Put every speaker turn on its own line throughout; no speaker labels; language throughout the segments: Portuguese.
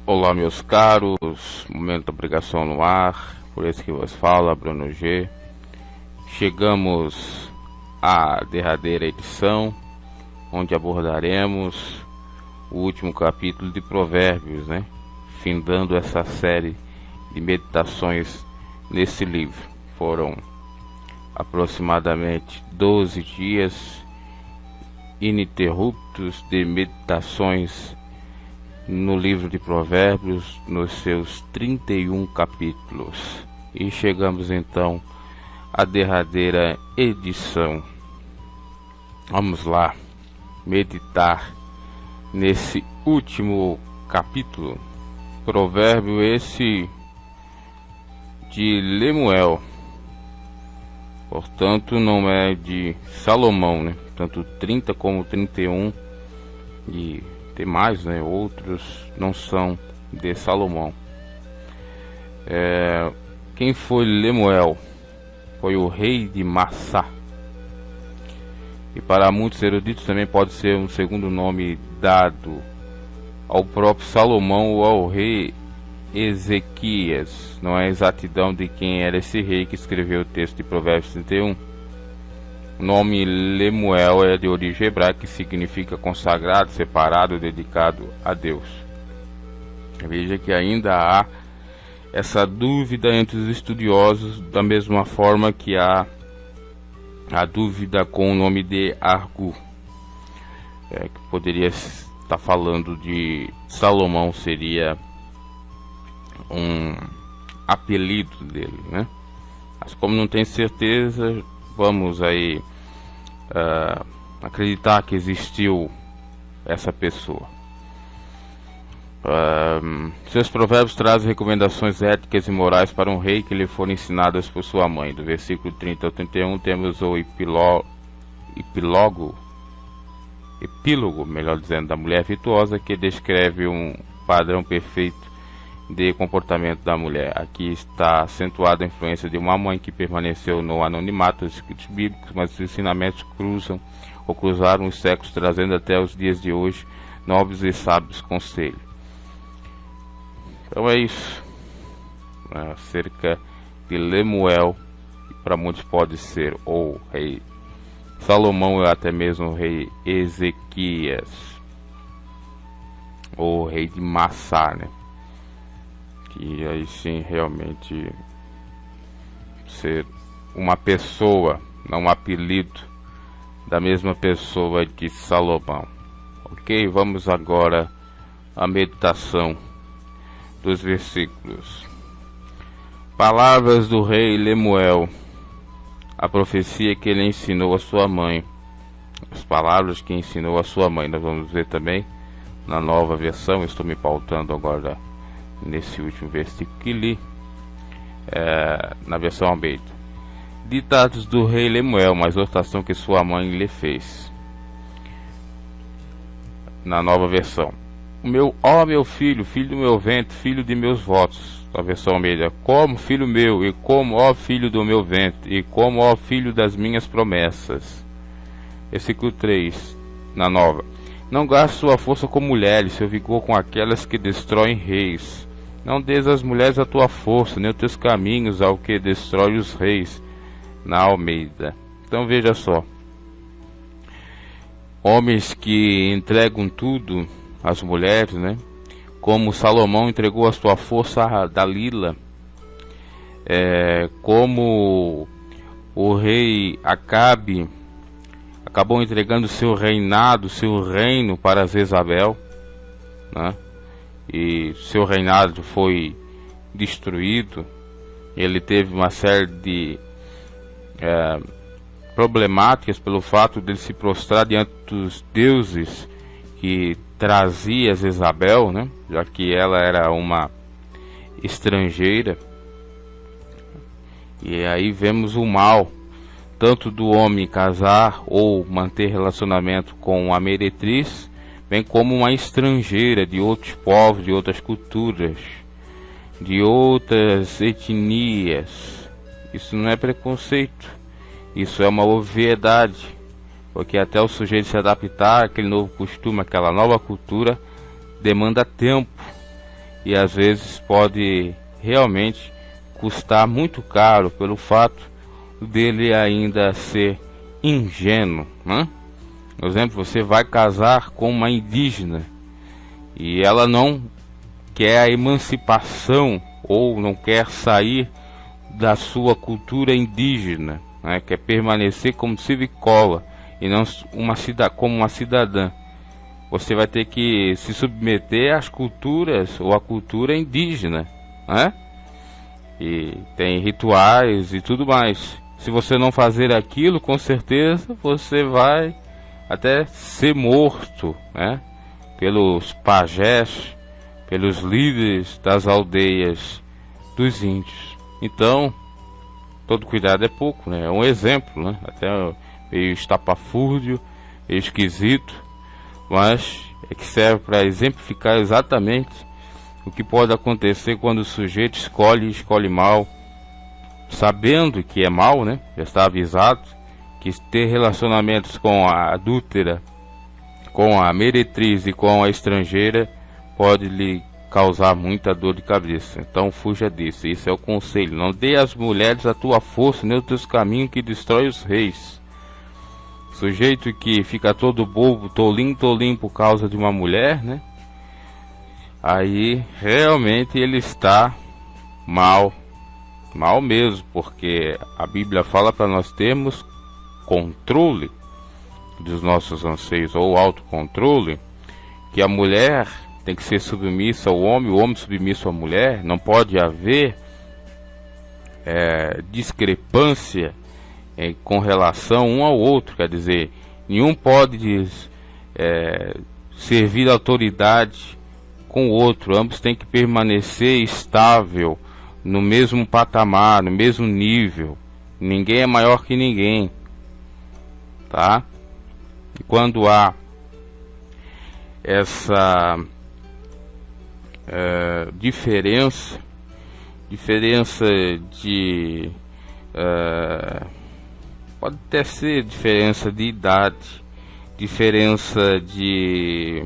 Olá, meus caros, momento da obrigação no ar, por esse que vos fala, Bruno G. Chegamos à derradeira edição, onde abordaremos o último capítulo de Provérbios, findando essa série de meditações nesse livro. Foram aproximadamente 12 dias ininterruptos de meditações no livro de Provérbios, nos seus 31 capítulos. E chegamos então à derradeira edição. Vamos lá meditar nesse último capítulo. Provérbio esse de Lemuel, portanto não é de Salomão, tanto 30 como 31 e tem mais, outros não são de Salomão. Quem foi Lemuel? Foi o rei de Massá. E para muitos eruditos também pode ser um segundo nome dado ao próprio Salomão ou ao rei Ezequias. Não é exatidão de quem era esse rei que escreveu o texto de Provérbios 31. O nome Lemuel é de origem hebraica, que significa consagrado, separado, dedicado a Deus. Veja que ainda há essa dúvida entre os estudiosos, da mesma forma que há a dúvida com o nome de Argu, que poderia estar falando de Salomão, seria um apelido dele, Mas como não tem certeza, vamos aí acreditar que existiu essa pessoa. Seus provérbios trazem recomendações éticas e morais para um rei que lhe foram ensinadas por sua mãe. Do versículo 30 ao 31 temos o epílogo, melhor dizendo, da mulher virtuosa, que descreve um padrão perfeito de comportamento da mulher. Aqui está acentuada a influência de uma mãe que permaneceu no anonimato dos escritos bíblicos, mas os ensinamentos cruzaram os séculos, trazendo até os dias de hoje nobres e sábios conselhos. Então é isso acerca de Lemuel, que para muitos pode ser ou rei Salomão ou até mesmo o rei Ezequias, ou o rei de Massá, que aí sim realmente ser uma pessoa, não um apelido da mesma pessoa de Salomão. Ok, vamos agora à meditação dos versículos. Palavras do rei Lemuel, a profecia que ele ensinou a sua mãe. As palavras que ensinou a sua mãe, nós vamos ver também na nova versão. Estou me pautando agora nesse último versículo que li, na versão Almeida. Ditados do rei Lemuel, uma exortação que sua mãe lhe fez. Na nova versão: meu filho, filho do meu ventre, filho de meus votos. Na versão Almeida: como filho meu, e como, ó filho do meu ventre, e como, ó filho das minhas promessas. Versículo 3, na nova: não gaste sua força com mulheres, seu vigor com aquelas que destroem reis. Não des às mulheres a tua força, nem os teus caminhos ao que destrói os reis. Na Almeida. Então veja só. Homens que entregam tudo às mulheres, como Salomão entregou a sua força a Dalila. Como o rei Acabe acabou entregando seu reinado, seu reino para Jezabel, e seu reinado foi destruído. Ele teve uma série de problemáticas pelo fato de ele se prostrar diante dos deuses que trazia Jezabel, já que ela era uma estrangeira. E aí vemos o mal tanto do homem casar ou manter relacionamento com uma meretriz, bem como uma estrangeira de outros povos, de outras culturas, de outras etnias. Isso não é preconceito, isso é uma obviedade, porque até o sujeito se adaptar àquele novo costume, àquela nova cultura, demanda tempo. e às vezes pode realmente custar muito caro pelo fato dele ainda ser ingênuo, né? Por exemplo, você vai casar com uma indígena e ela não quer a emancipação ou não quer sair da sua cultura indígena, né? Quer permanecer como civicola e não como uma cidadã. Você vai ter que se submeter às culturas ou à cultura indígena, né? E tem rituais e tudo mais. Se você não fazer aquilo, com certeza você vai até ser morto, né? Pelos pajés, pelos líderes das aldeias dos índios. Então, todo cuidado é pouco, né? É um exemplo, né? Até meio estapafúrdio, meio esquisito, mas é que serve para exemplificar exatamente o que pode acontecer quando o sujeito escolhe mal, sabendo que é mal, né? Já está avisado que ter relacionamentos com a adúltera, com a meretriz e com a estrangeira pode lhe causar muita dor de cabeça. Então fuja disso. Isso é o conselho. Não dê às mulheres a tua força nem os teus caminhos, que destrói os reis. Sujeito que fica todo bobo, tolinho por causa de uma mulher, né? Aí realmente ele está mal mesmo, porque a Bíblia fala para nós termos controle dos nossos anseios, ou autocontrole, que a mulher tem que ser submissa ao homem, o homem submisso à mulher. Não pode haver discrepância com relação um ao outro, quer dizer, nenhum pode servir a autoridade com o outro, ambos têm que permanecer estável no mesmo patamar, no mesmo nível. Ninguém é maior que ninguém, tá? E quando há essa diferença de pode até ser diferença de idade, diferença de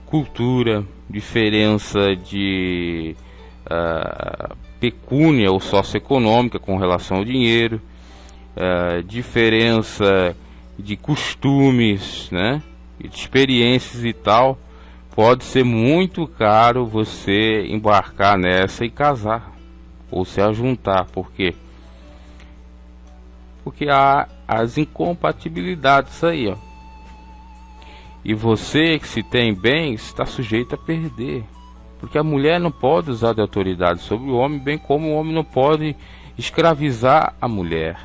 cultura, diferença de pecúnia ou socioeconômica com relação ao dinheiro, diferença de costumes, né, de experiências e tal. Pode ser muito caro você embarcar nessa e casar ou se ajuntar. Por quê? Porque há as incompatibilidades aí, ó. E você que se tem bens está sujeito a perder, porque a mulher não pode usar de autoridade sobre o homem, bem como o homem não pode escravizar a mulher.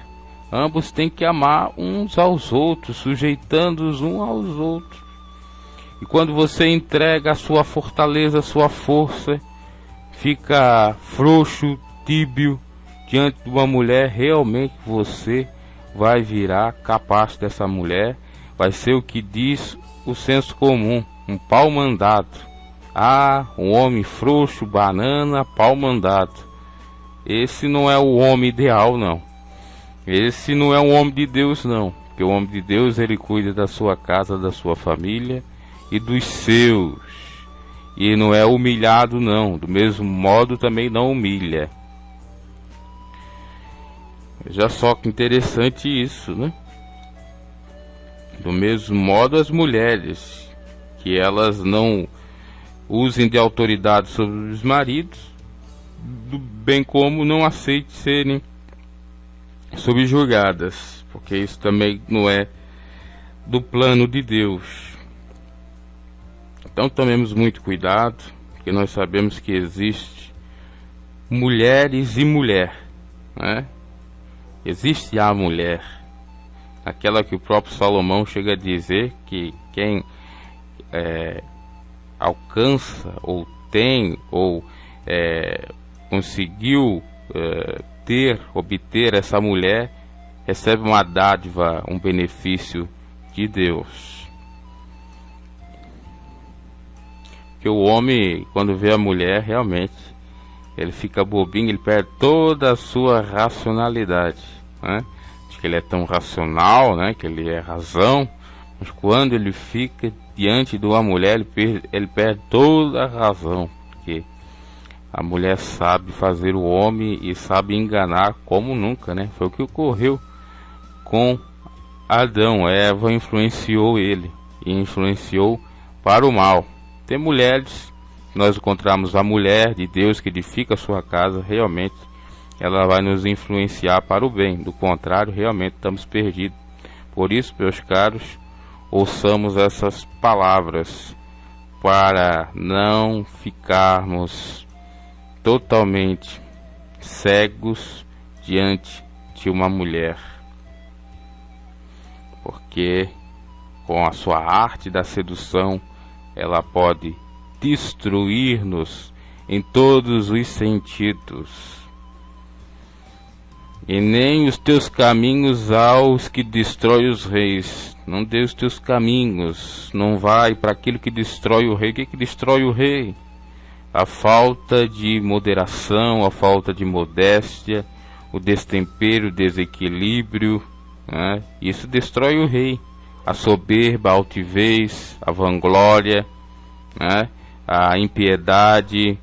Ambos têm que amar uns aos outros, sujeitando-os uns aos outros. E quando você entrega a sua fortaleza, a sua força, fica frouxo, tíbio diante de uma mulher, realmente você vai virar capaz dessa mulher. Vai ser o que diz o senso comum, um pau mandado. Ah, um homem frouxo, banana, pau mandado. Esse não é o homem ideal, não. Esse não é um homem de Deus, não. Porque o homem de Deus, ele cuida da sua casa, da sua família e dos seus. E não é humilhado, não. Do mesmo modo também não humilha. Veja só que interessante isso, né? Do mesmo modo as mulheres, que elas não usem de autoridade sobre os maridos, bem como não aceitem serem subjugadas, porque isso também não é do plano de Deus. Então tomemos muito cuidado, porque nós sabemos que existe mulheres e mulher, né? Existe a mulher, aquela que o próprio Salomão chega a dizer que quem alcança ou tem ou conseguiu obter essa mulher, recebe uma dádiva, um benefício de Deus. Porque o homem, quando vê a mulher, realmente ele fica bobinho, ele perde toda a sua racionalidade, né? Diz que ele é tão racional, né? Que ele é razão, mas quando ele fica diante de uma mulher, ele perde toda a razão, porque a mulher sabe fazer o homem e sabe enganar como nunca, né? Foi o que ocorreu com Adão. Eva influenciou ele e influenciou para o mal. Tem mulheres, nós encontramos a mulher de Deus que edifica a sua casa, realmente ela vai nos influenciar para o bem. Do contrário, realmente estamos perdidos. Por isso, meus caros, ouçamos essas palavras para não ficarmos totalmente cegos diante de uma mulher, porque com a sua arte da sedução ela pode destruir-nos em todos os sentidos. E nem os teus caminhos aos que destrói os reis. Não dê os teus caminhos, não vai para aquilo que destrói o rei. O que destrói o rei? A falta de moderação, a falta de modéstia, o destempero, o desequilíbrio, né? Isso destrói o rei. A soberba, a altivez, a vanglória, né? A impiedade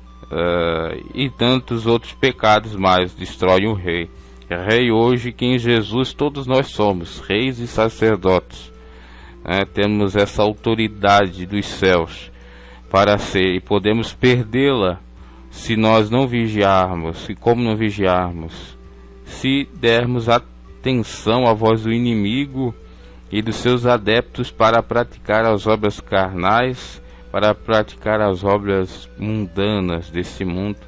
e tantos outros pecados mais destroem o rei. Rei hoje que em Jesus todos nós somos reis e sacerdotes, né? Temos essa autoridade dos céus para ser, e podemos perdê-la se nós não vigiarmos. E como não vigiarmos? Se dermos atenção à voz do inimigo e dos seus adeptos para praticar as obras carnais, para praticar as obras mundanas desse mundo,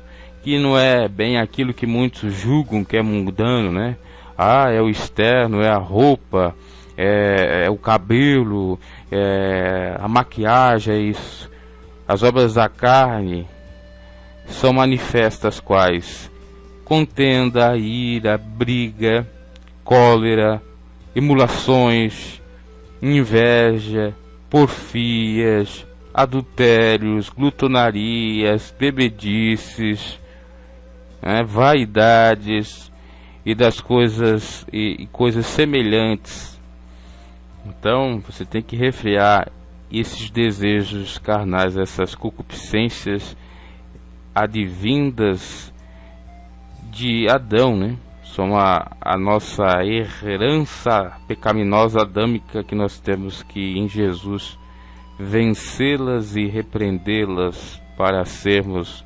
que não é bem aquilo que muitos julgam que é mundano, né? É o externo, é a roupa, é o cabelo, é a maquiagem, é isso. As obras da carne são manifestas quais? Contenda, ira, briga, cólera, emulações, inveja, porfias, adultérios, glutonarias, bebedices, vaidades e das coisas e coisas semelhantes. Então você tem que refrear esses desejos carnais, essas concupiscências advindas de Adão, né? São a nossa herança pecaminosa adâmica que nós temos que em Jesus vencê-las e repreendê-las para sermos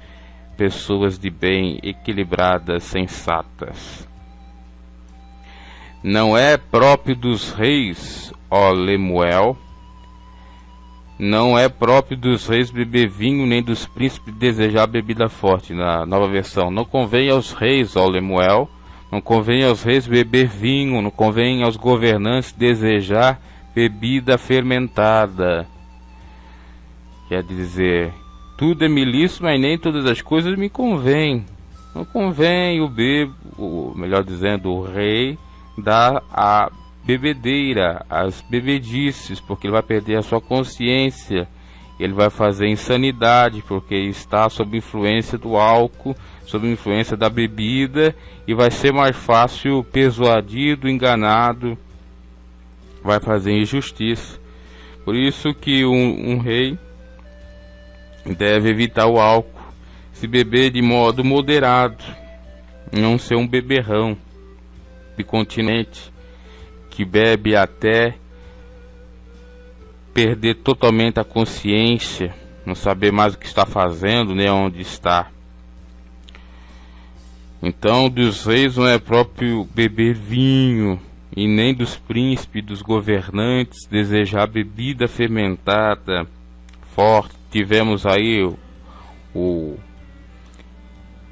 pessoas de bem, equilibradas, sensatas. Não é próprio dos reis, ó Lemuel, não é próprio dos reis beber vinho, nem dos príncipes desejar bebida forte. Na nova versão, não convém aos reis, ó Lemuel, não convém aos reis beber vinho, não convém aos governantes desejar bebida fermentada. Quer dizer, tudo é me lícito, mas nem todas as coisas me convêm. Não convém melhor dizendo, o rei dar a bebedeira, as bebedices, porque ele vai perder a sua consciência, ele vai fazer insanidade, porque está sob influência do álcool, sob influência da bebida, e vai ser mais fácil persuadido, enganado, vai fazer injustiça. Por isso que um rei deve evitar o álcool, se beber de modo moderado, não ser um beberrão de continente que bebe até perder totalmente a consciência, não saber mais o que está fazendo, nem onde está. Então, dos reis não é próprio beber vinho, e nem dos príncipes, dos governantes desejar bebida fermentada forte. Tivemos aí o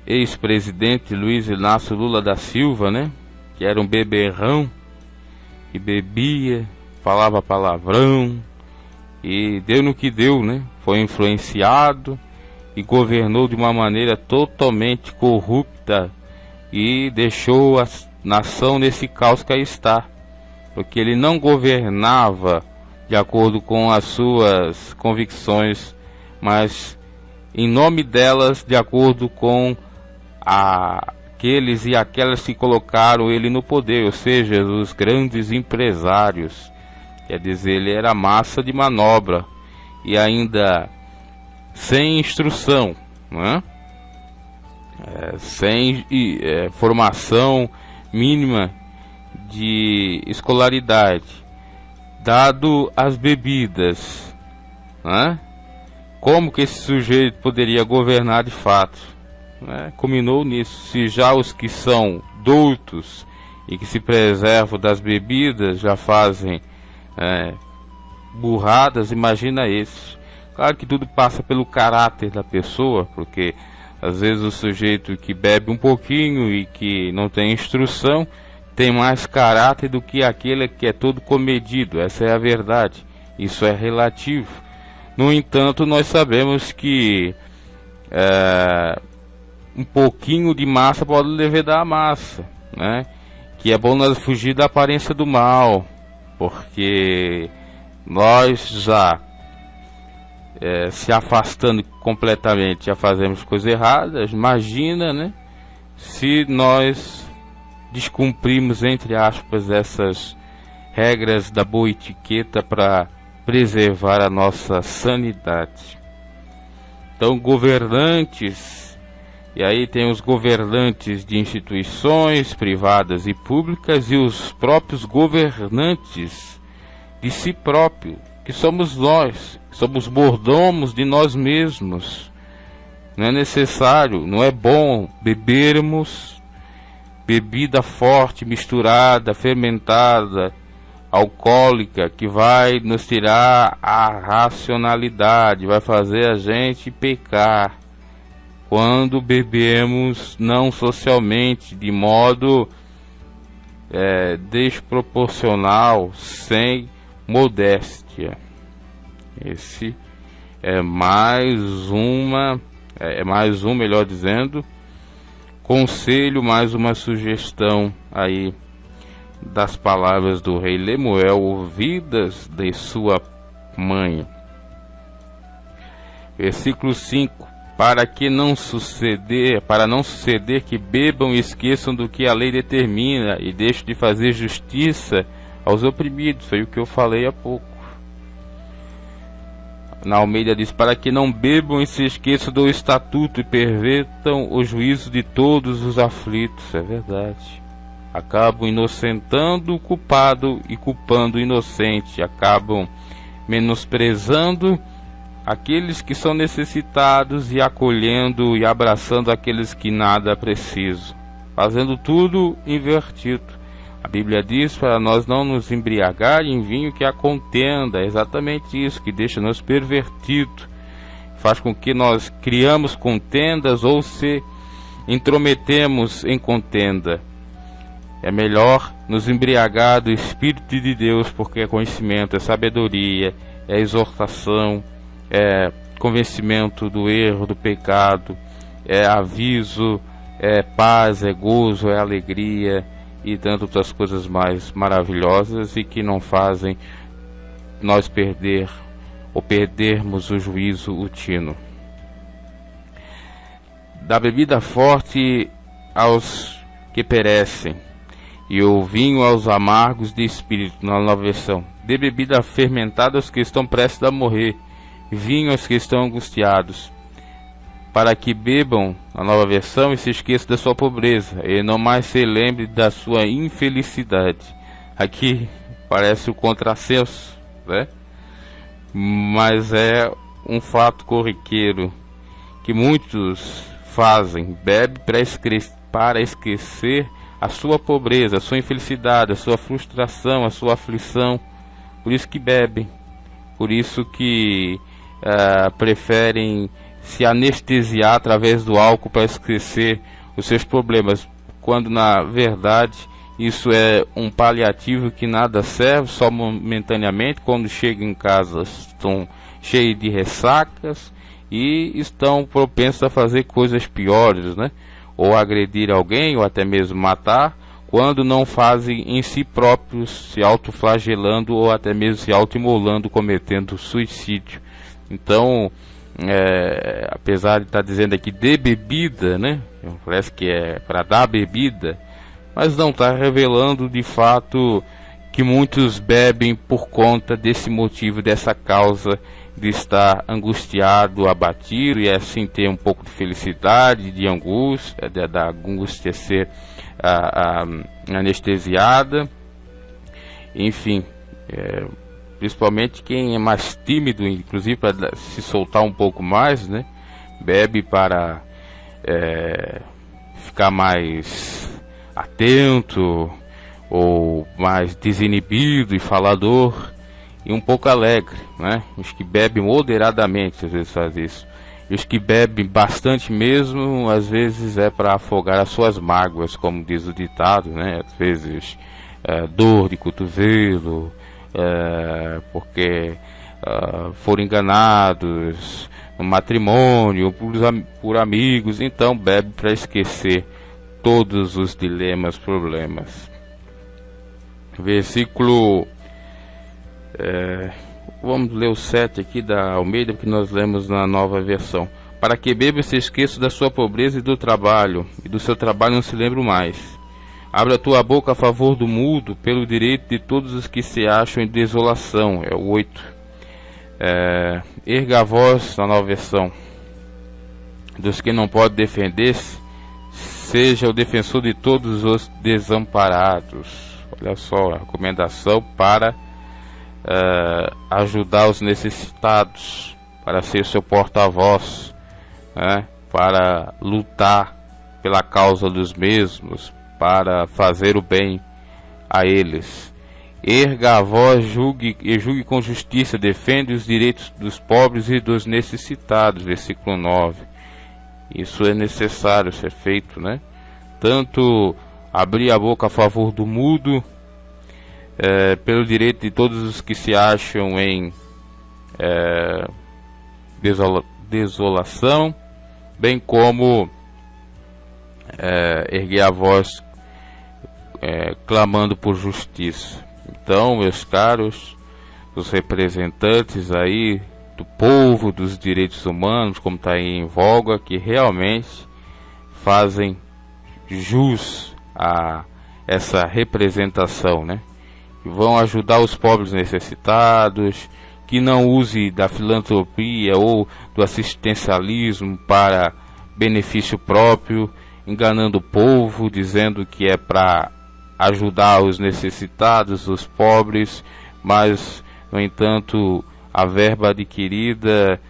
ex-presidente Luiz Inácio Lula da Silva, né? Que era um beberrão, que bebia, falava palavrão, e deu no que deu, né? Foi influenciado e governou de uma maneira totalmente corrupta e deixou a nação nesse caos que aí está, porque ele não governava de acordo com as suas convicções, mas em nome delas, de acordo com aqueles e aquelas que colocaram ele no poder, ou seja, os grandes empresários. Quer dizer, ele era massa de manobra, e ainda sem instrução, né? Sem formação mínima de escolaridade, dado as bebidas, né? Como que esse sujeito poderia governar de fato, né? Culminou nisso. Se já os que são doutos e que se preservam das bebidas já fazem burradas, imagina esse. Claro que tudo passa pelo caráter da pessoa, porque às vezes o sujeito que bebe um pouquinho e que não tem instrução tem mais caráter do que aquele que é todo comedido. Essa é a verdade. Isso é relativo. No entanto, nós sabemos que um pouquinho de massa pode levedar a massa, né? Que é bom nós fugir da aparência do mal, porque nós já se afastando completamente já fazemos coisas erradas. Imagina, né, se nós descumprimos, entre aspas, essas regras da boa etiqueta para preservar a nossa sanidade. Então, governantes, e aí tem os governantes de instituições privadas e públicas e os próprios governantes de si próprio, que somos nós, somos mordomos de nós mesmos. Não é necessário, não é bom bebermos bebida forte, misturada, fermentada, alcoólica, que vai nos tirar a racionalidade, vai fazer a gente pecar. Quando bebemos não socialmente, de modo desproporcional, sem modéstia. Esse é mais um, melhor dizendo, conselho, mais uma sugestão aí das palavras do rei Lemuel, ouvidas de sua mãe. Versículo 5: para não suceder que bebam e esqueçam do que a lei determina e deixem de fazer justiça aos oprimidos. Foi o que eu falei há pouco. Na Almeida diz: para que não bebam e se esqueçam do estatuto e pervertam o juízo de todos os aflitos. É verdade. Acabam inocentando o culpado e culpando o inocente. Acabam menosprezando aqueles que são necessitados e acolhendo e abraçando aqueles que nada precisam. Fazendo tudo invertido. A Bíblia diz para nós não nos embriagar em vinho que há contenda. É exatamente isso que deixa nos pervertidos. Faz com que nós criamos contendas ou se intrometemos em contenda. É melhor nos embriagar do Espírito de Deus, porque é conhecimento, é sabedoria, é exortação, é convencimento do erro, do pecado, é aviso, é paz, é gozo, é alegria e tantas outras coisas mais maravilhosas e que não fazem nós perdermos o juízo, o tino. Da bebida forte aos que perecem, e o vinho aos amargos de espírito, na nova versão. Dê bebida fermentada aos que estão prestes a morrer, vinho aos que estão angustiados, para que bebam, na nova versão, e se esqueçam da sua pobreza, e não mais se lembre da sua infelicidade. Aqui parece o contrassenso, né? Mas é um fato corriqueiro que muitos fazem, bebe para esquecer a sua pobreza, a sua infelicidade, a sua frustração, a sua aflição. Por isso que bebem, por isso que preferem se anestesiar através do álcool para esquecer os seus problemas, quando na verdade isso é um paliativo que nada serve, só momentaneamente. Quando chegam em casa estão cheios de ressacas e estão propensos a fazer coisas piores, né? Ou agredir alguém, ou até mesmo matar, quando não fazem em si próprios, se autoflagelando ou até mesmo se autoimolando, cometendo suicídio. Então, apesar de estar dizendo aqui de bebida, né? Parece que é para dar bebida, mas não está revelando de fato que muitos bebem por conta desse motivo, dessa causa de estar angustiado, abatido, e assim ter um pouco de felicidade, de angústia, da angústia ser anestesiada. Enfim, principalmente quem é mais tímido, inclusive para se soltar um pouco mais, né, bebe para ficar mais atento, ou mais desinibido e falador, e um pouco alegre, né? Os que bebem moderadamente às vezes fazem isso. E os que bebem bastante mesmo, às vezes é para afogar as suas mágoas, como diz o ditado, né? Às vezes dor de cotovelo, porque foram enganados no matrimônio, por amigos, então bebe para esquecer todos os dilemas, problemas. Versículo, vamos ler o 7 aqui da Almeida, que nós lemos na nova versão. Para que beba se esqueça da sua pobreza e do trabalho, e do seu trabalho não se lembre mais. Abra a tua boca a favor do mudo, pelo direito de todos os que se acham em desolação. É o 8. Erga a voz, na nova versão, dos que não podem defender-se, seja o defensor de todos os desamparados. Olha só a recomendação para ajudar os necessitados, para ser seu porta-voz, né, para lutar pela causa dos mesmos, para fazer o bem a eles. Erga a voz, julgue com justiça, defende os direitos dos pobres e dos necessitados. Versículo 9. Isso é necessário ser feito, né? Tanto abrir a boca a favor do mudo, pelo direito de todos os que se acham em desolação, bem como erguer a voz clamando por justiça. Então, meus caros, os representantes aí do povo, dos direitos humanos, como está aí em voga, que realmente fazem jus a essa representação, né? Que vão ajudar os pobres necessitados, que não use da filantropia ou do assistencialismo para benefício próprio, enganando o povo, dizendo que é para ajudar os necessitados, os pobres, mas, no entanto, a verba adquirida,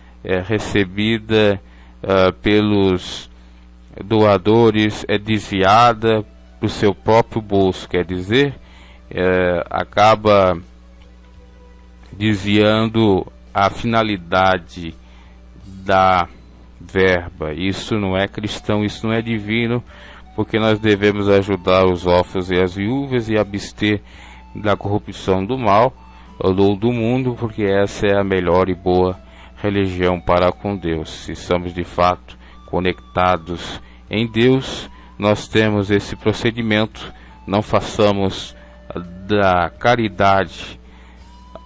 recebida pelos doadores, é desviada para o seu próprio bolso, quer dizer, acaba desviando a finalidade da verba. Isso não é cristão, isso não é divino, porque nós devemos ajudar os órfãos e as viúvas e abster da corrupção do mal ou do mundo, porque essa é a melhor e boa religião para com Deus. Se estamos de fato conectados em Deus, nós temos esse procedimento. Não façamos da caridade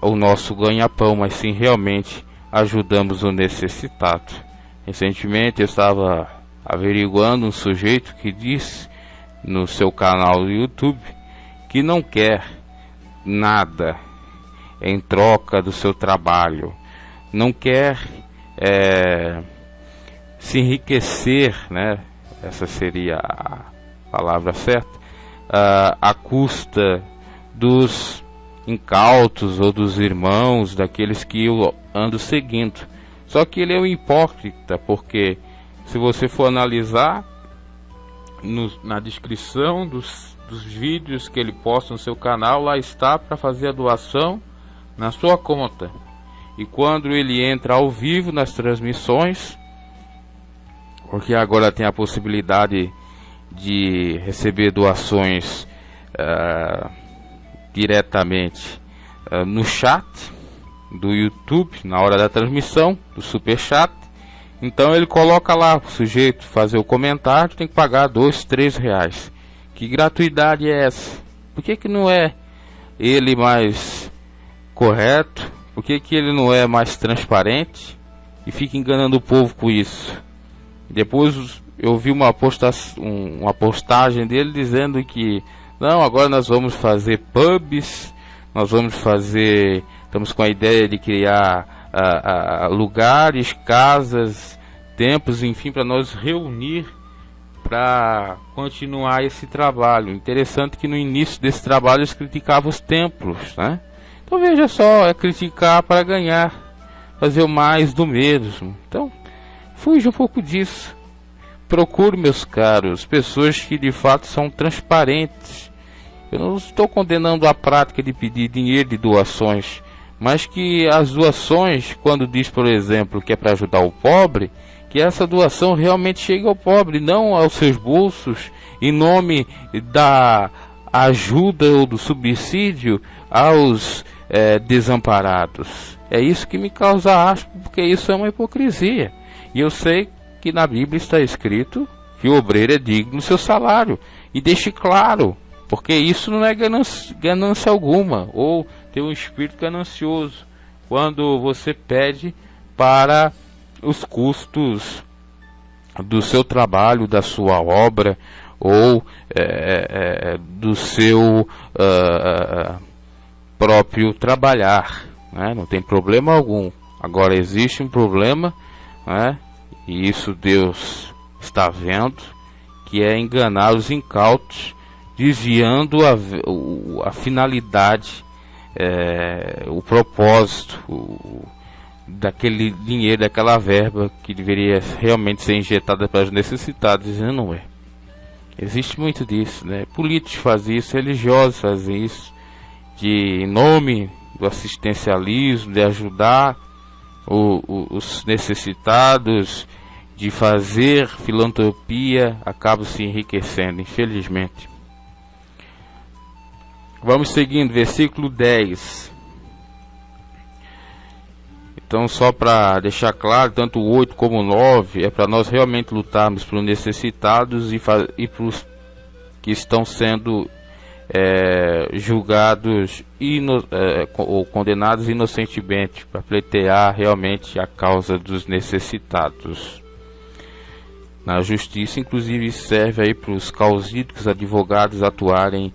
o nosso ganha-pão, mas sim realmente ajudamos o necessitado. Recentemente eu estava averiguando um sujeito que disse no seu canal do YouTube que não quer nada em troca do seu trabalho, não quer se enriquecer, né? Essa seria a palavra certa, à custa dos incautos ou dos irmãos, daqueles que eu ando seguindo. Só que ele é um hipócrita, porque se você for analisar na descrição dos vídeos que ele posta no seu canal, lá está para fazer a doação na sua conta. E quando ele entra ao vivo nas transmissões, porque agora tem a possibilidade de receber doações diretamente no chat do YouTube, na hora da transmissão, do super chat. Então ele coloca lá o sujeito fazer o comentário, tem que pagar R$2, R$3. Que gratuidade é essa? Por que não é ele mais correto? Por que ele não é mais transparente e fica enganando o povo com isso? Depois eu vi uma postagem dele dizendo que não, agora nós vamos fazer pubs, nós vamos fazer, estamos com a ideia de criar lugares, casas, templos, enfim, para nós reunir para continuar esse trabalho. Interessante que no início desse trabalho eles criticavam os templos, né? Então veja só, é criticar para ganhar, fazer o mais do mesmo. Então fuja um pouco disso. Procure, meus caros, pessoas que de fato são transparentes. Eu não estou condenando a prática de pedir dinheiro de doações, mas que as doações, quando diz, por exemplo, que é para ajudar o pobre, que essa doação realmente chegue ao pobre, não aos seus bolsos, em nome da ajuda ou do subsídio aos desamparados. É isso que me causa asco, porque isso é uma hipocrisia. E eu sei que na Bíblia está escrito que o obreiro é digno do seu salário. E deixe claro, porque isso não é ganância alguma, ou ter um espírito ganancioso, quando você pede para os custos do seu trabalho, da sua obra, ou do seu próprio trabalhar, né? Não tem problema algum. Agora existe um problema, né? E isso Deus está vendo, que é enganar os incautos, desviando a finalidade, o propósito, daquele dinheiro, daquela verba que deveria realmente ser injetada para os necessitados, e não é. Existe muito disso, né? Políticos fazem isso, religiosos fazem isso, em nome do assistencialismo, de ajudar os necessitados, de fazer filantropia, acabam se enriquecendo, infelizmente. Vamos seguindo, versículo 10. Então, só para deixar claro, tanto o 8 como o 9 é para nós realmente lutarmos pelos necessitados e para os que estão sendo julgados ou condenados inocentemente, para pleitear realmente a causa dos necessitados. Na justiça, inclusive, serve aí para os causídicos advogados atuarem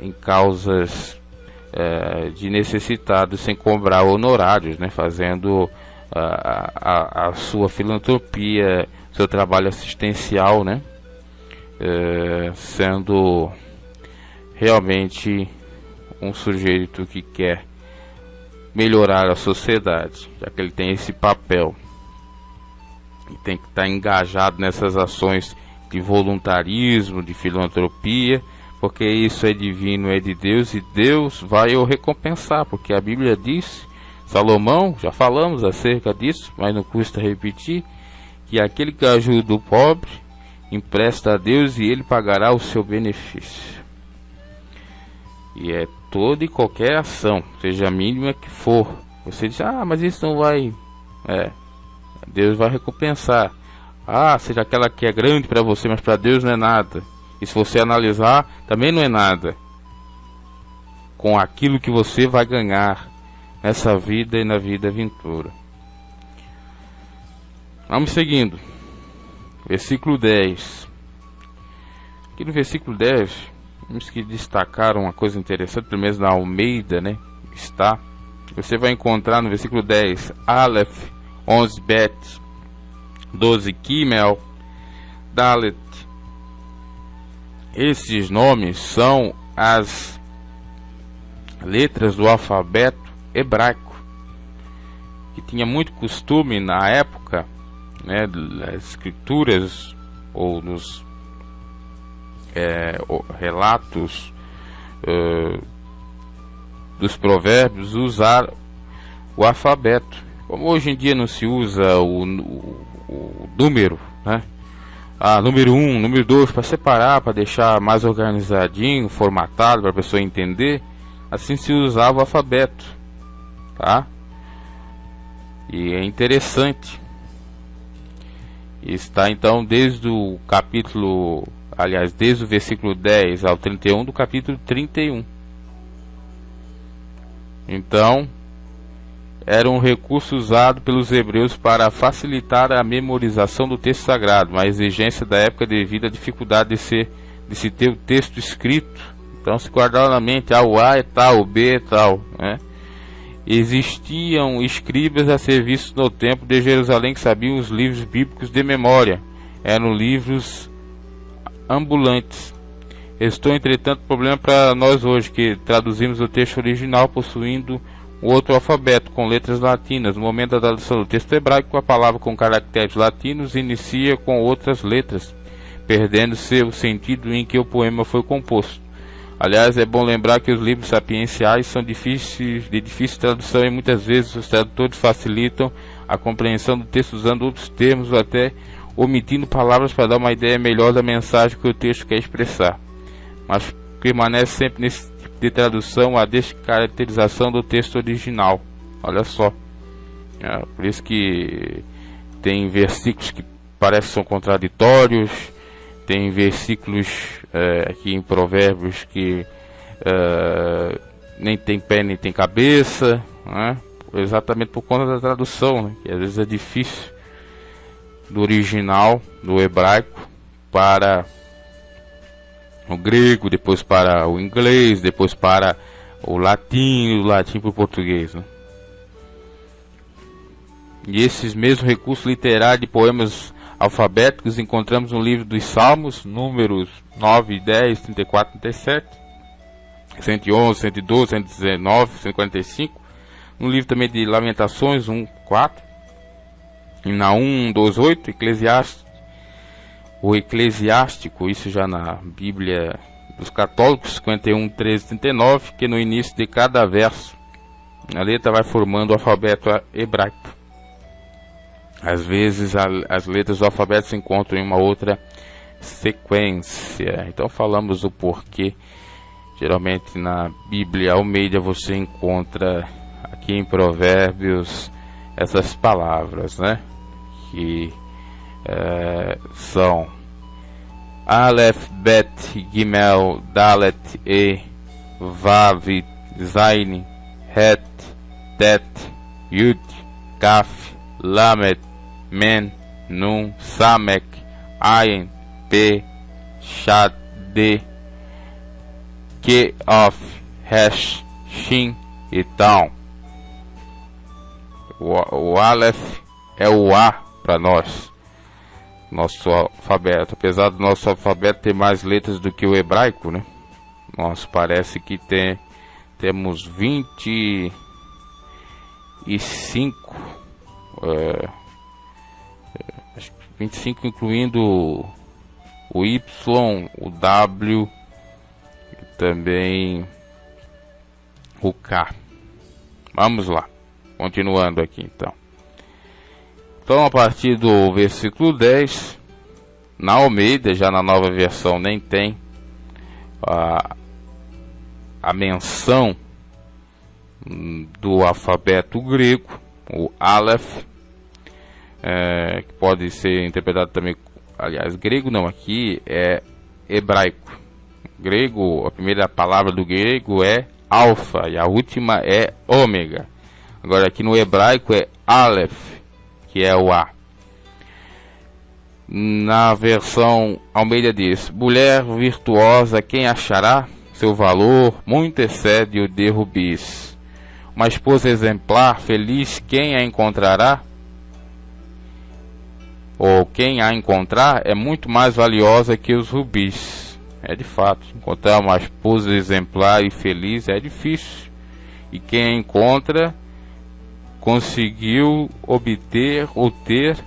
em causas de necessitados sem cobrar honorários, né? Fazendo a sua filantropia, seu trabalho assistencial, né? Sendo realmente um sujeito que quer melhorar a sociedade, já que ele tem esse papel e tem que estar engajado nessas ações de voluntarismo, de filantropia, porque isso é divino, é de Deus, e Deus vai o recompensar, porque a Bíblia diz, Salomão, já falamos acerca disso, mas não custa repetir, que aquele que ajuda o pobre empresta a Deus e ele pagará o seu benefício. E é toda e qualquer ação, seja a mínima que for. Você diz, mas isso não vai... Deus vai recompensar. Seja aquela que é grande para você, mas para Deus não é nada. E se você analisar, também não é nada com aquilo que você vai ganhar nessa vida e na vida vindoura. Vamos seguindo. Versículo 10. Aqui no versículo 10, temos que destacar uma coisa interessante, pelo menos na Almeida, né? Você vai encontrar no versículo 10, Aleph, 11 Bet, 12 Kimel, Dalet. Esses nomes são as letras do alfabeto hebraico, que tinha muito costume na época, né, das escrituras ou nos relatos dos provérbios, usar o alfabeto. Como hoje em dia não se usa o número, né? Número 1, número 2, para separar, para deixar mais organizadinho, formatado, para a pessoa entender. Assim se usava o alfabeto, tá? E é interessante. Está então desde o capítulo, desde o versículo 10 ao 31 do capítulo 31. Então, era um recurso usado pelos hebreus para facilitar a memorização do texto sagrado, uma exigência da época devido à dificuldade de se ter o texto escrito. Então se guardava na mente, o A é tal, o B é tal, né? Existiam escribas a serviço no templo de Jerusalém que sabiam os livros bíblicos de memória. Eram livros ambulantes. Restou, entretanto, problema para nós hoje, que traduzimos o texto original possuindo outro alfabeto, com letras latinas. No momento da tradução do texto hebraico, a palavra com caracteres latinos inicia com outras letras, perdendo-se o sentido em que o poema foi composto. Aliás, é bom lembrar que os livros sapienciais são de difícil tradução e muitas vezes os tradutores facilitam a compreensão do texto usando outros termos ou até omitindo palavras para dar uma ideia melhor da mensagem que o texto quer expressar. Mas permanece sempre nesse tipo de tradução a descaracterização do texto original. Olha só. Por isso que tem versículos que parecem que são contraditórios. Tem versículos aqui em Provérbios que nem tem pé nem tem cabeça, né? Exatamente por conta da tradução, né? Que às vezes é difícil, do original, do hebraico para o grego, depois para o inglês, depois para o latim, do latim para o português, né? E esses mesmos recursos literários de poemas alfabéticos encontramos no livro dos Salmos, números 9, 10, 34, 37, 111, 112, 119, 145. No livro também de Lamentações 1, 4. E Naum 2, 8, Eclesiástico. O Eclesiástico, isso já na Bíblia dos Católicos, 51, 13, 39, que no início de cada verso a letra vai formando o alfabeto hebraico. Às vezes as letras do alfabeto se encontram em uma outra sequência. Então falamos do porquê. Geralmente na Bíblia Almeida você encontra aqui em Provérbios essas palavras, né? Que são Aleph, Bet, Gimel, Dalet, E, Vav, Zain, Het, Tet, Yud, Kaf, Lamet, Men, Nun, Samek, Ayin, P, Shad, D, Keof, Resh, Shin e Taun. O Aleph é o A para nós, nosso alfabeto. Apesar do nosso alfabeto ter mais letras do que o hebraico, né? Nossa, parece que temos 25, 25 incluindo o Y, o W e também o K. Vamos lá, continuando aqui então. Então, a partir do versículo 10, na Almeida, já na nova versão nem tem a menção do alfabeto grego, o Aleph, que pode ser interpretado também, aliás, grego não, aqui é hebraico. Grego, a primeira palavra do grego é alfa e a última é ômega. Agora aqui no hebraico é Aleph, que é o A. Na versão Almeida diz: mulher virtuosa, quem achará? Seu valor muito excede o de rubis. Uma esposa exemplar, feliz, quem a encontrará? Ou quem a encontrar é muito mais valiosa que os rubis. É de fato, encontrar uma esposa exemplar e feliz é difícil. E quem a encontra conseguiu obter ou ter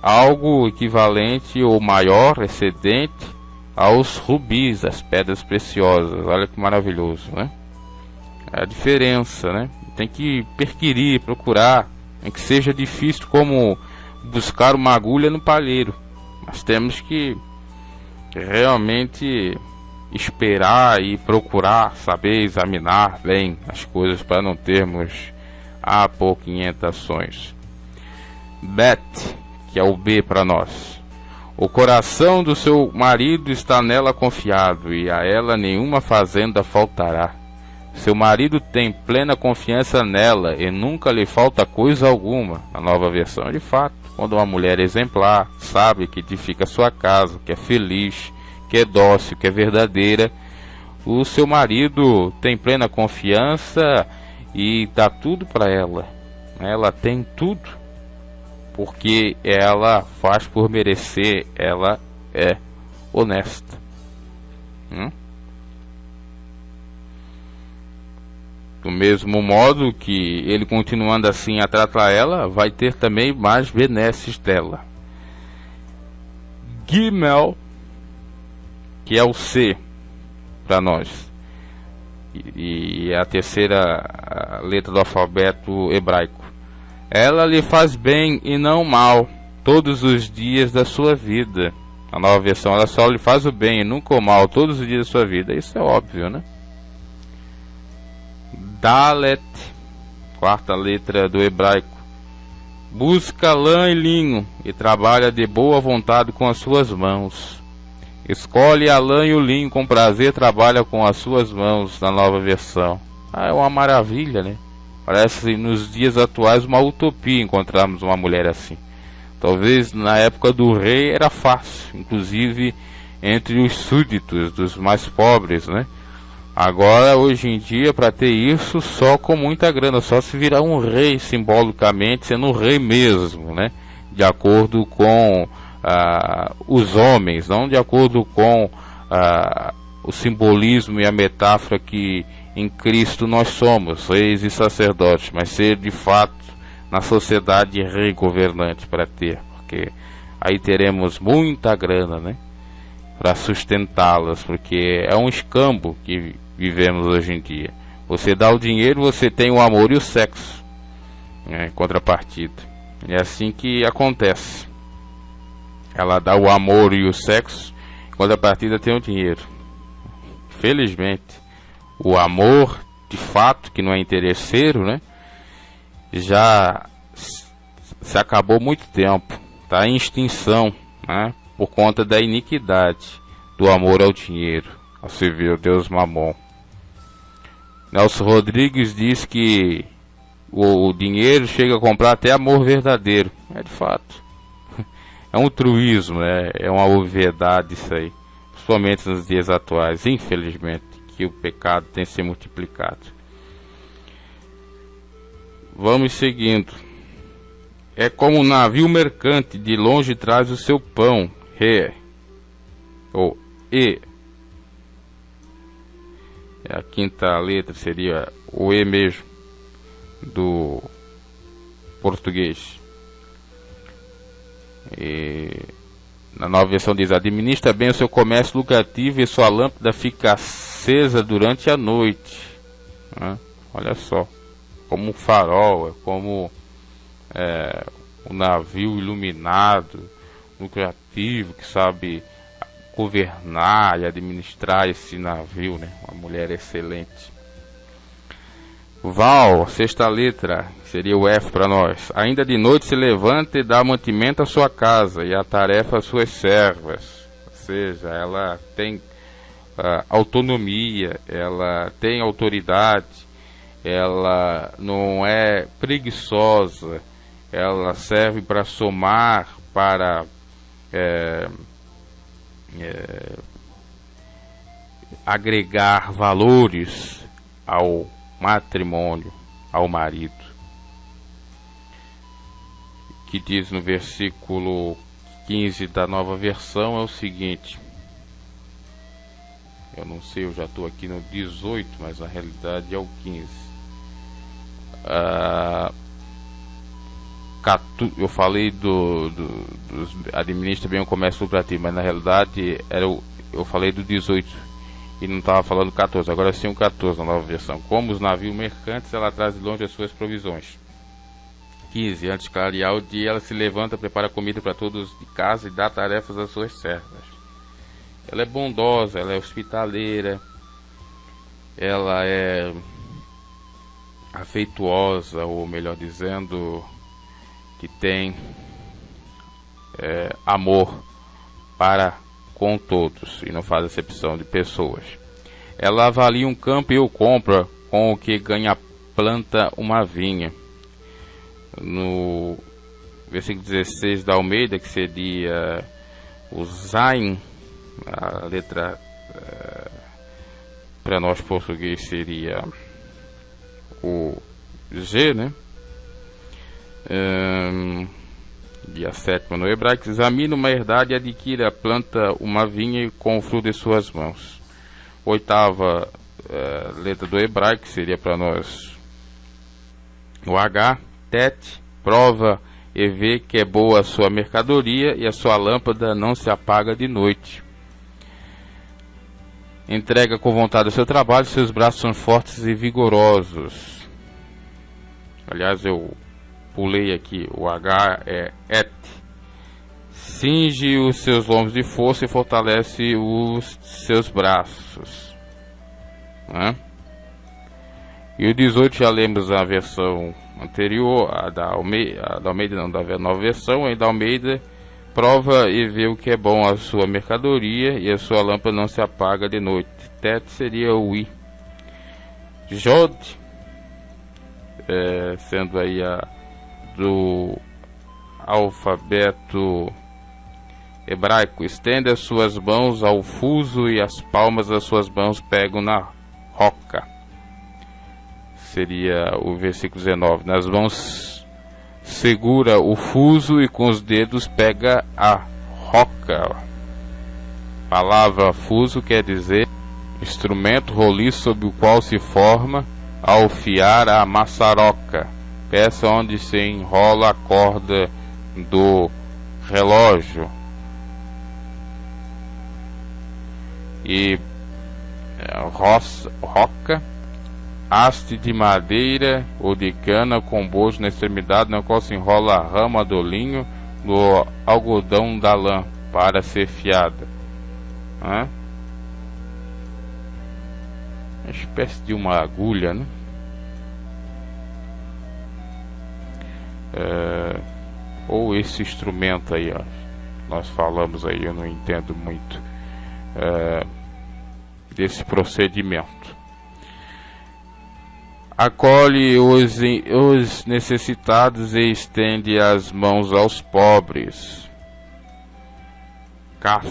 algo equivalente ou maior, excedente aos rubis, as pedras preciosas. Olha que maravilhoso, né? É a diferença, né? Tem que perquirir, procurar, em que seja difícil como buscar uma agulha no palheiro, mas temos que realmente esperar e procurar saber examinar bem as coisas para não termos apoquinhentações. Bet, que é o B para nós. O coração do seu marido está nela confiado, e a ela nenhuma fazenda faltará. Seu marido tem plena confiança nela, e nunca lhe falta coisa alguma. Na nova versão, de fato, quando uma mulher exemplar, sabe que edifica sua casa, que é feliz, que é dócil, que é verdadeira, o seu marido tem plena confiança e dá tudo para ela. Ela tem tudo, porque ela faz por merecer, ela é honesta. Do mesmo modo que ele, continuando assim a tratar ela, vai ter também mais benesses dela. Gimel, que é o C para nós, e a terceira letra do alfabeto hebraico. Ela lhe faz bem e não mal todos os dias da sua vida. A nova versão, ela só lhe faz o bem e nunca o mal todos os dias da sua vida. Isso é óbvio, né? Dalet, quarta letra do hebraico. Busca lã e linho e trabalha de boa vontade com as suas mãos. Escolhe a lã e o linho com prazer, trabalha com as suas mãos, na nova versão. É uma maravilha, né? Parece nos dias atuais uma utopia encontrarmos uma mulher assim. Talvez na época do rei era fácil, inclusive entre os súditos dos mais pobres, né? Agora, hoje em dia, para ter isso, só com muita grana, só se virar um rei simbolicamente, sendo um rei mesmo, né? De acordo com os homens, não de acordo com o simbolismo e a metáfora que em Cristo nós somos, reis e sacerdotes, mas ser de fato na sociedade rei governante para ter, porque aí teremos muita grana, né? Para sustentá-las, porque é um escambo que vivemos hoje em dia. Você dá o dinheiro, você tem o amor e o sexo, né, em contrapartida. É assim que acontece. Ela dá o amor e o sexo, em contrapartida tem o dinheiro. Felizmente, o amor, de fato, que não é interesseiro, né, já se acabou há muito tempo. Está em extinção, né, por conta da iniquidade do amor ao dinheiro, ao servir o Deus Mamon. Nelson Rodrigues diz que o dinheiro chega a comprar até amor verdadeiro. É de fato. É um truísmo, né? É uma obviedade isso aí. Principalmente nos dias atuais, infelizmente, que o pecado tem se multiplicado. Vamos seguindo. É como um navio mercante, de longe traz o seu pão. Ou E. A quinta letra seria o E mesmo, do português. E na nova versão diz: administra bem o seu comércio lucrativo e sua lâmpada fica acesa durante a noite. Olha só, como um farol, é como um navio iluminado, lucrativo, que sabe governar e administrar esse navio, né? Uma mulher excelente. Val, sexta letra, seria o F para nós. Ainda de noite se levanta e dá mantimento à sua casa e a tarefa às suas servas. Ou seja, ela tem autonomia, ela tem autoridade, ela não é preguiçosa, ela serve para somar, para agregar valores ao matrimônio, ao marido. Que diz no versículo 15 da nova versão é o seguinte. Eu não sei, eu já estou aqui no 18, mas na realidade é o 15. Eu falei administra bem o comércio lucrativo, mas na realidade eu falei do 18 e não estava falando 14. Agora sim o 14 na nova versão. Como os navios mercantes, ela traz de longe as suas provisões. 15. Antes de clarear o dia, ela se levanta, prepara comida para todos de casa e dá tarefas às suas servas. Ela é bondosa, ela é hospitaleira, ela é afetuosa, ou melhor dizendo, que tem amor para com todos e não faz acepção de pessoas. Ela avalia um campo e o compra, com o que ganha planta uma vinha. No versículo 16 da Almeida, que seria o Zain, a letra para nós português seria o G, né? E a sétima no hebraico: examina uma herdade e adquira, planta uma vinha com o fruto de suas mãos. Oitava letra do hebraico seria para nós o H. Tet, prova e vê que é boa a sua mercadoria e a sua lâmpada não se apaga de noite. Entrega com vontade o seu trabalho, seus braços são fortes e vigorosos. Aliás, eu pulei aqui, o H é et. Cinge os seus lombos de força e fortalece os seus braços, né? E o 18 já lemos a versão anterior, a da Almeida não, da nova versão, e da Almeida: prova e vê o que é bom a sua mercadoria e a sua lâmpada não se apaga de noite. Tet seria o I. Jod, sendo aí a do alfabeto hebraico: estende as suas mãos ao fuso e as palmas das suas mãos pegam na roca. Seria o versículo 19: nas mãos segura o fuso e com os dedos pega a roca. Palavra fuso quer dizer instrumento roliço sobre o qual se forma ao fiar a maçaroca, peça onde se enrola a corda do relógio. E roca, haste de madeira ou de cana com bojo na extremidade, na qual se enrola a rama do linho do algodão da lã para ser fiada. Uma espécie de uma agulha, né? Ou esse instrumento aí, ó, nós falamos aí, eu não entendo muito desse procedimento. Acolhe os necessitados e estende as mãos aos pobres. Kaf,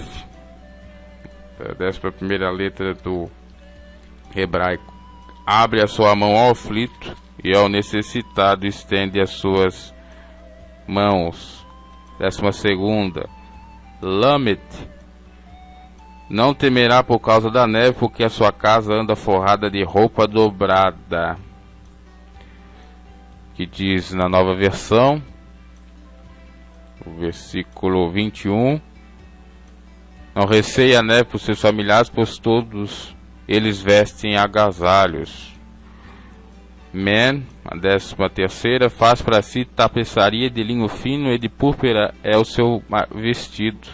11ª letra do hebraico: abre a sua mão ao aflito e ao necessitado estende as suas mãos. 12ª, Lamet, não temerá por causa da neve, porque a sua casa anda forrada de roupa dobrada. Que diz na nova versão, o versículo 21: não receia a neve por seus familiares, pois todos eles vestem agasalhos. Men, a 13ª, faz para si tapeçaria de linho fino e de púrpura é o seu vestido.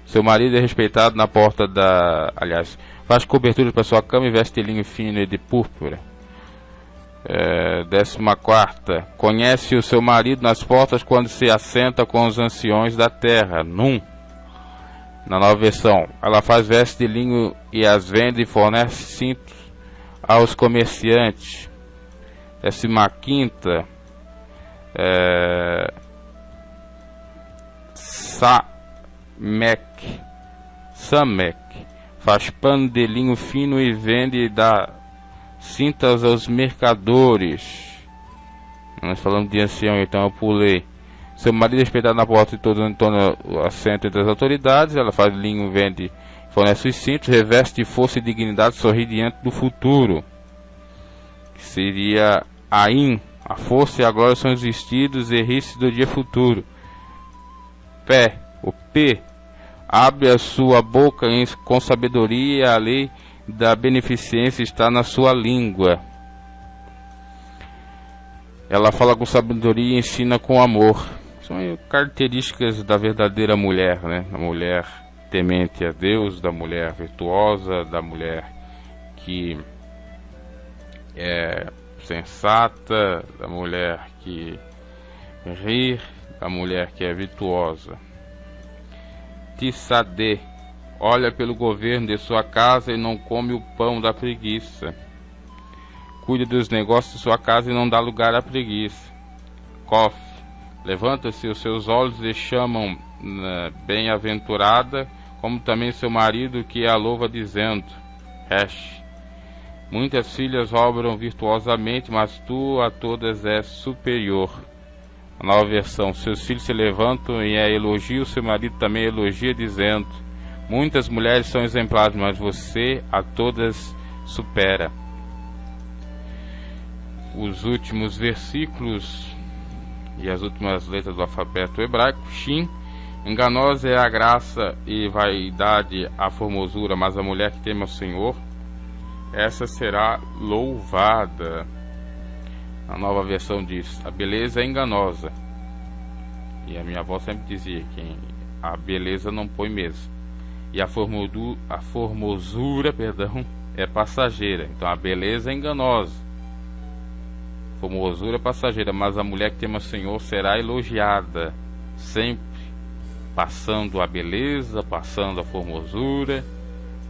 Seu marido é respeitado na porta da... Aliás, faz cobertura para sua cama e veste de linho fino e de púrpura. 14ª, conhece o seu marido nas portas quando se assenta com os anciões da terra. Num, na nova versão: ela faz vestes de linho e as vende e fornece cintos aos comerciantes. 15ª, Samek, faz pano de linho fino e vende e dá cintas aos mercadores. Nós falamos de ancião, então eu pulei. Seu marido é respeitado na porta de todo o assento entre as autoridades. Ela faz linho, vende, fornece os cintos, reveste de força e dignidade, sorri diante do futuro. Que seria Ain, a força e a glória são os vestidos e ris do dia futuro. Pé, o P, abre a sua boca com sabedoria, e a lei da beneficência está na sua língua. Ela fala com sabedoria e ensina com amor. São características da verdadeira mulher, né? A mulher temente a Deus, da mulher virtuosa, da mulher que é sensata, da mulher que ri, da mulher que é virtuosa. Tissadê, olha pelo governo de sua casa e não come o pão da preguiça. Cuida dos negócios de sua casa e não dá lugar à preguiça. Kof, levanta-se os seus olhos e chamam bem-aventurada, como também seu marido que a louva dizendo. Resh, Muitas filhas obram virtuosamente, mas tu a todas és superior. A nova versão: seus filhos se levantam e a elogiam, seu marido também elogia, dizendo: muitas mulheres são exemplares, mas você a todas supera. Os últimos versículos e as últimas letras do alfabeto hebraico: Shin. Enganosa é a graça e vaidade a formosura, mas a mulher que teme ao Senhor, essa será louvada. A nova versão diz: a beleza é enganosa. E a minha avó sempre dizia que a beleza não põe mesa. E a formosura, é passageira. Então a beleza é enganosa, formosura é passageira, mas a mulher que teme ao Senhor será elogiada. Sempre passando a beleza, passando a formosura,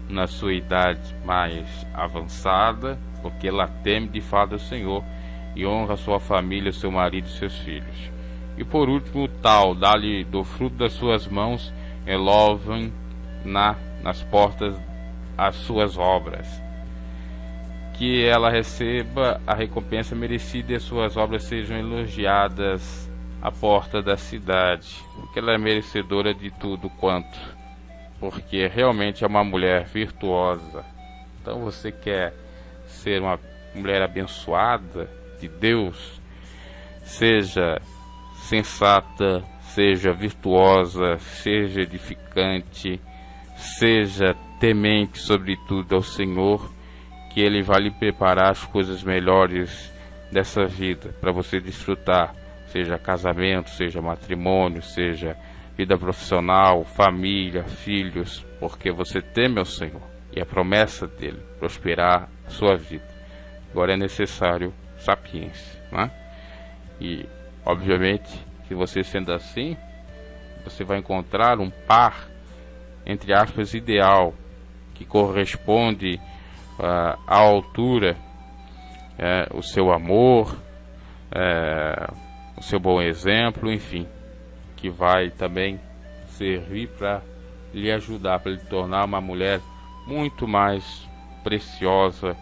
na sua idade mais avançada, porque ela teme de fato o Senhor e honra sua família, seu marido e seus filhos. E por último, tal, dá-lhe do fruto das suas mãos, e louvem nas portas as suas obras. Que ela receba a recompensa merecida e as suas obras sejam elogiadas à porta da cidade, porque ela é merecedora de tudo quanto, porque realmente é uma mulher virtuosa. Então você quer ser uma mulher abençoada de Deus? Seja sensata, seja virtuosa, seja edificante, seja temente sobretudo ao Senhor, que Ele vai lhe preparar as coisas melhores dessa vida para você desfrutar, seja casamento, seja matrimônio, seja vida profissional, família, filhos, porque você teme ao Senhor e a promessa dele prosperar a sua vida. Agora é necessário sapiência, né? E obviamente que você sendo assim, você vai encontrar um par, entre aspas, ideal, que corresponde à altura, o seu amor, o seu bom exemplo, enfim, que vai também servir para lhe ajudar, para lhe tornar uma mulher muito mais preciosa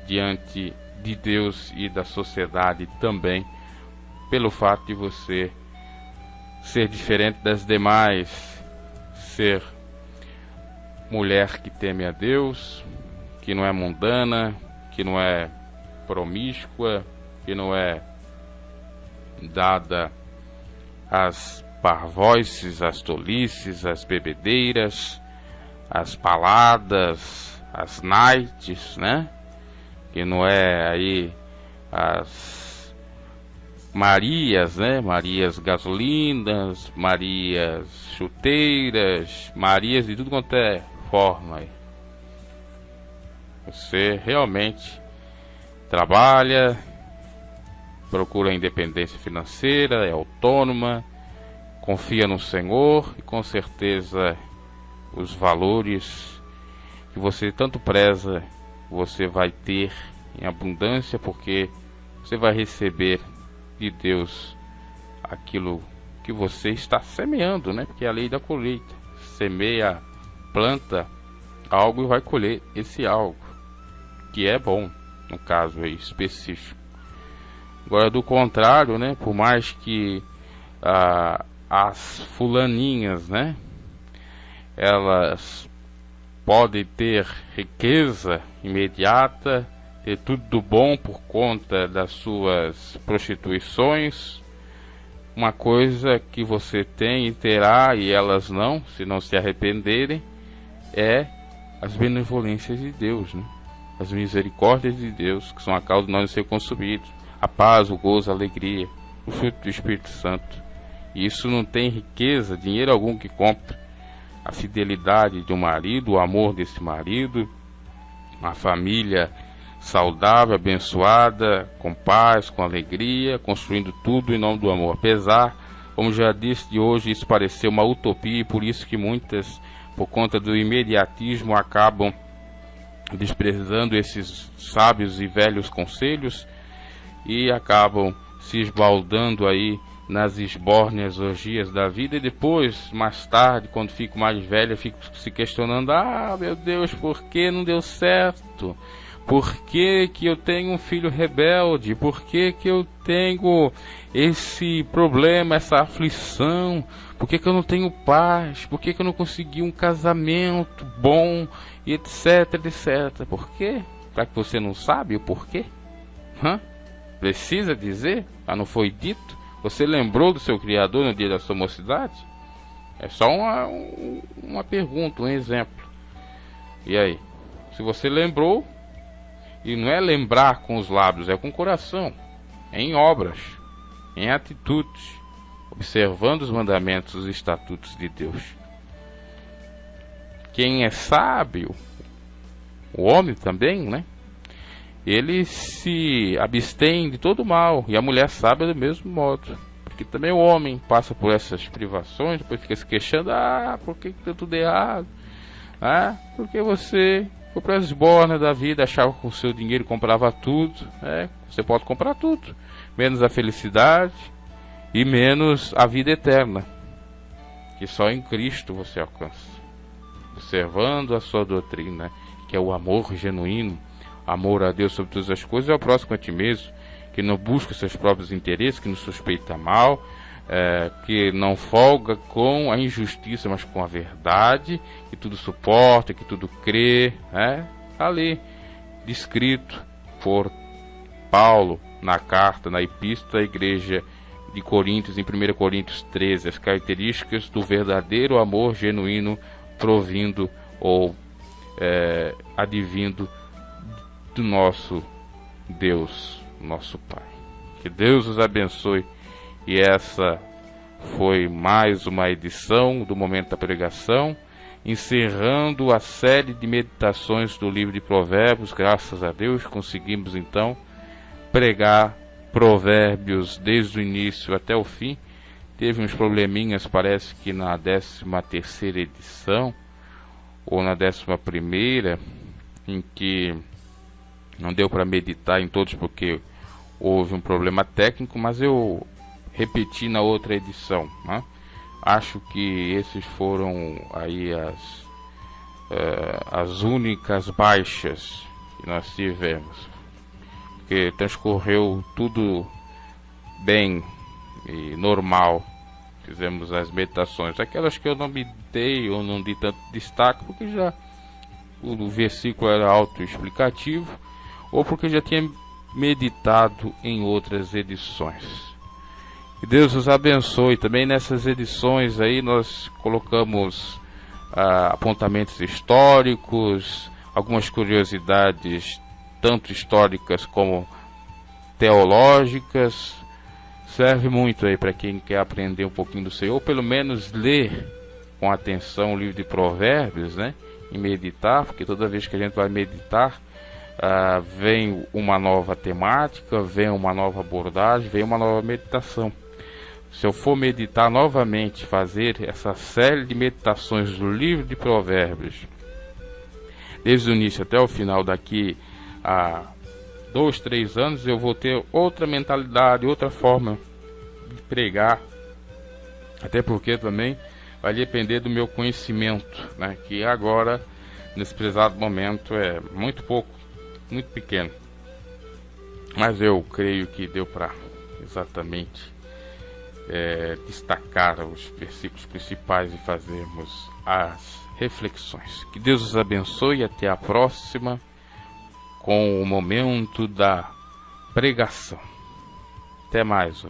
diante de Deus e da sociedade também, pelo fato de você ser diferente das demais, ser mulher que teme a Deus, que não é mundana, que não é promíscua, que não é dada às parvoices, às tolices, às bebedeiras, às paladas, às nights, né? Que não é aí as Marias, né? Marias gasolinas, Marias chuteiras, Marias de tudo quanto é forma. Você realmente trabalha, procura a independência financeira, é autônoma, confia no Senhor e com certeza os valores que você tanto preza, você vai ter em abundância, porque você vai receber de Deus aquilo que você está semeando, né? Porque é a lei da colheita. Semeia, planta algo e vai colher esse algo, que é bom, no caso aí específico. Agora, do contrário, né? Por mais que as fulaninhas, né? Elas podem ter riqueza imediata, ter tudo do bom por conta das suas prostituições. Uma coisa que você tem e terá, e elas não, se não se arrependerem, é as benevolências de Deus, né? As misericórdias de Deus, que são a causa de nós ser consumidos. A paz, o gozo, a alegria, o fruto do Espírito Santo. E isso não tem riqueza, dinheiro algum que compre a fidelidade de um marido, o amor desse marido, uma família saudável, abençoada, com paz, com alegria, construindo tudo em nome do amor. Apesar, como já disse, de hoje isso pareceu uma utopia, e por isso que muitas, por conta do imediatismo, acabam desprezando esses sábios e velhos conselhos e acabam se esbaldando aí nas esbórnias orgias da vida, e depois, mais tarde, quando fico mais velho, fico se questionando: ah, meu Deus, por que não deu certo? Por que que eu tenho um filho rebelde? Por que que eu tenho esse problema, essa aflição? Por que que eu não tenho paz? Por que que eu não consegui um casamento bom? E etc, etc. Por quê? Para que você não sabe o porquê? Precisa dizer? Ah, não foi dito? Você lembrou do seu Criador no dia da sua mocidade? É só uma pergunta, um exemplo. E aí? Se você lembrou, e não é lembrar com os lábios, é com o coração, é em obras, em atitudes, observando os mandamentos, os estatutos de Deus. Quem é sábio, o homem também, né? Ele se abstém de todo mal, e a mulher sábia do mesmo modo. Porque também o homem passa por essas privações, depois fica se queixando, por que deu tudo errado? Porque você foi para as esbórnias da vida, achava que com o seu dinheiro comprava tudo. Você pode comprar tudo, menos a felicidade e menos a vida eterna, que só em Cristo você alcança. Observando a sua doutrina, que é o amor genuíno, amor a Deus sobre todas as coisas, e ao próximo a ti mesmo, que não busca seus próprios interesses, que não suspeita mal, que não folga com a injustiça, mas com a verdade, que tudo suporta, que tudo crê, ali, descrito por Paulo na carta, na epístola à igreja de Coríntios, em 1 Coríntios 13, as características do verdadeiro amor genuíno provindo ou advindo do nosso Deus, nosso Pai. Que Deus os abençoe. E essa foi mais uma edição do Momento da Pregação, encerrando a série de meditações do livro de Provérbios. Graças a Deus conseguimos então pregar Provérbios desde o início até o fim. Teve uns probleminhas, parece que na 13ª edição ou na 11ª, em que não deu para meditar em todos porque houve um problema técnico, mas eu repeti na outra edição, Acho que esses foram aí as únicas baixas que nós tivemos, porque transcorreu tudo bem e normal. Fizemos as meditações, aquelas que eu não me dei ou não dei tanto destaque, porque já o versículo era autoexplicativo, ou porque já tinha meditado em outras edições. Que Deus os abençoe. Também nessas edições aí nós colocamos apontamentos históricos, algumas curiosidades tanto históricas como teológicas. Serve muito aí para quem quer aprender um pouquinho do Senhor, ou pelo menos ler com atenção o livro de Provérbios, e meditar, porque toda vez que a gente vai meditar, vem uma nova temática, vem uma nova abordagem, vem uma nova meditação. Se eu for meditar novamente, fazer essa série de meditações do livro de Provérbios, desde o início até o final, daqui a 2, 3 anos, eu vou ter outra mentalidade, outra forma de pregar, até porque também vai depender do meu conhecimento, que agora, nesse prezado momento, é muito pouco, muito pequeno, mas eu creio que deu para exatamente destacar os versículos principais e fazermos as reflexões. Que Deus os abençoe e até a próxima com o momento da pregação. Até mais.